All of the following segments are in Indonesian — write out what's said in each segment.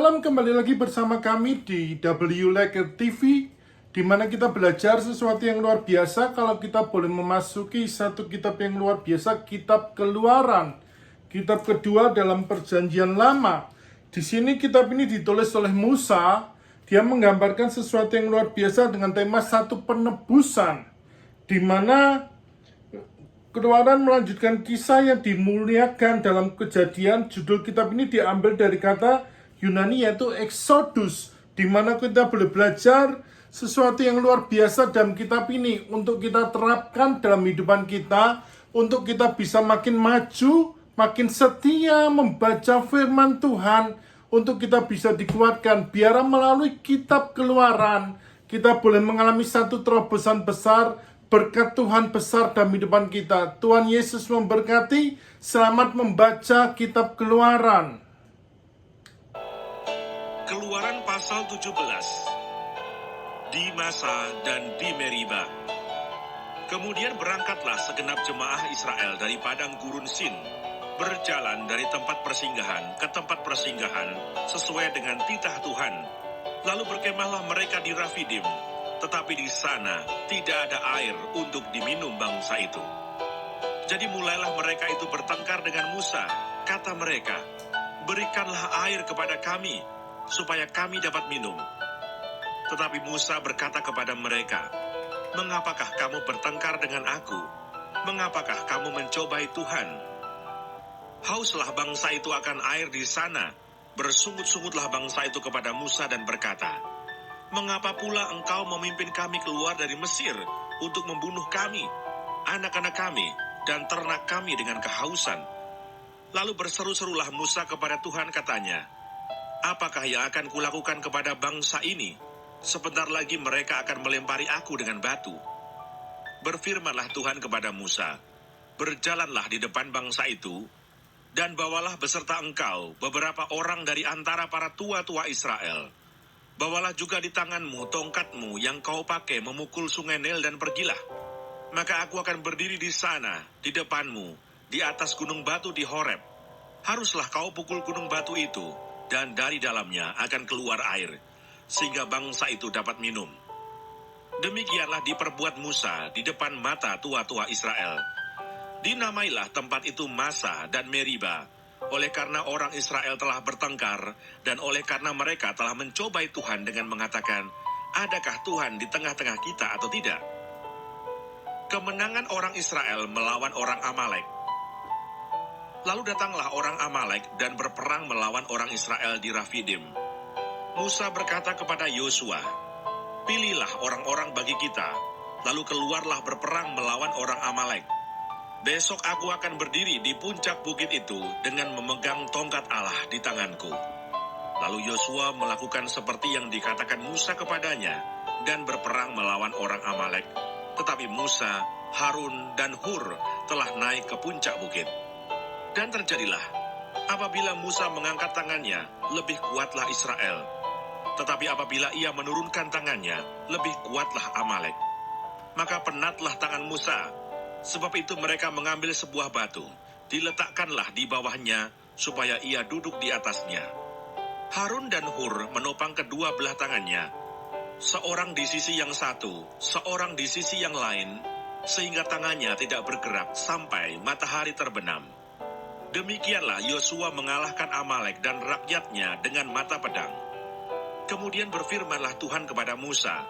Shalom, kembali lagi bersama kami di W Laker TV, di mana kita belajar sesuatu yang luar biasa. Kalau kita boleh memasuki satu kitab yang luar biasa, kitab Keluaran, kitab kedua dalam Perjanjian Lama. Di sini kitab ini ditulis oleh Musa. Dia menggambarkan sesuatu yang luar biasa dengan tema satu penebusan, di mana Keluaran melanjutkan kisah yang dimuliakan dalam Kejadian. Judul kitab ini diambil dari kata Yunani yaitu Exodus, di mana kita boleh belajar sesuatu yang luar biasa dalam kitab ini untuk kita terapkan dalam kehidupan kita, untuk kita bisa makin maju, makin setia membaca firman Tuhan, untuk kita bisa dikuatkan. Biar melalui kitab Keluaran kita boleh mengalami satu terobosan besar, berkat Tuhan besar dalam kehidupan kita. Tuhan Yesus memberkati. Selamat membaca kitab Keluaran. Keluaran pasal 17. Di Masa dan di Meriba. Kemudian berangkatlah segenap jemaah Israel dari padang gurun Sin, berjalan dari tempat persinggahan ke tempat persinggahan sesuai dengan titah Tuhan. Lalu berkemahlah mereka di Rafidim, tetapi di sana tidak ada air untuk diminum bangsa itu. Jadi mulailah mereka itu bertengkar dengan Musa. Kata mereka, "Berikanlah air kepada kami, supaya kami dapat minum." Tetapi Musa berkata kepada mereka, "Mengapakah kamu bertengkar dengan aku? Mengapakah kamu mencobai Tuhan?" Hauslah bangsa itu akan air di sana. Bersungut-sungutlah bangsa itu kepada Musa dan berkata, "Mengapa pula engkau memimpin kami keluar dari Mesir untuk membunuh kami, anak-anak kami, dan ternak kami dengan kehausan?" Lalu berseru-serulah Musa kepada Tuhan, katanya, "Apakah yang akan kulakukan kepada bangsa ini? Sebentar lagi mereka akan melempari aku dengan batu." Berfirmanlah Tuhan kepada Musa, "Berjalanlah di depan bangsa itu, dan bawalah beserta engkau beberapa orang dari antara para tua-tua Israel. Bawalah juga di tanganmu tongkatmu yang kau pakai memukul sungai Nil dan pergilah. Maka aku akan berdiri di sana, di depanmu, di atas gunung batu di Horeb. Haruslah kau pukul gunung batu itu, dan dari dalamnya akan keluar air, sehingga bangsa itu dapat minum." Demikianlah diperbuat Musa di depan mata tua-tua Israel. Dinamailah tempat itu Masa dan Meriba, oleh karena orang Israel telah bertengkar, dan oleh karena mereka telah mencobai Tuhan dengan mengatakan, "Adakah Tuhan di tengah-tengah kita atau tidak?" Kemenangan orang Israel melawan orang Amalek. Lalu datanglah orang Amalek dan berperang melawan orang Israel di Rafidim. Musa berkata kepada Yosua, "Pilihlah orang-orang bagi kita, lalu keluarlah berperang melawan orang Amalek. Besok aku akan berdiri di puncak bukit itu dengan memegang tongkat Allah di tanganku." Lalu Yosua melakukan seperti yang dikatakan Musa kepadanya dan berperang melawan orang Amalek. Tetapi Musa, Harun, dan Hur telah naik ke puncak bukit. Dan terjadilah, apabila Musa mengangkat tangannya, lebih kuatlah Israel. Tetapi apabila ia menurunkan tangannya, lebih kuatlah Amalek. Maka penatlah tangan Musa. Sebab itu mereka mengambil sebuah batu, diletakkanlah di bawahnya, supaya ia duduk di atasnya. Harun dan Hur menopang kedua belah tangannya, seorang di sisi yang satu, seorang di sisi yang lain, sehingga tangannya tidak bergerak sampai matahari terbenam. Demikianlah Yosua mengalahkan Amalek dan rakyatnya dengan mata pedang. Kemudian berfirmanlah Tuhan kepada Musa,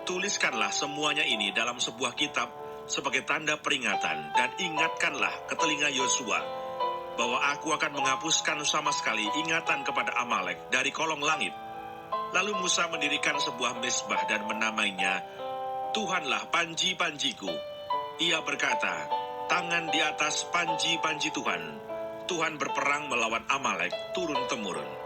"Tuliskanlah semuanya ini dalam sebuah kitab sebagai tanda peringatan, dan ingatkanlah ke telinga Yosua bahwa aku akan menghapuskan sama sekali ingatan kepada Amalek dari kolong langit." Lalu Musa mendirikan sebuah mezbah dan menamainya "Tuhanlah panji-panjiku." Ia berkata, "Tangan di atas panji-panji Tuhan. Tuhan berperang melawan Amalek turun-temurun."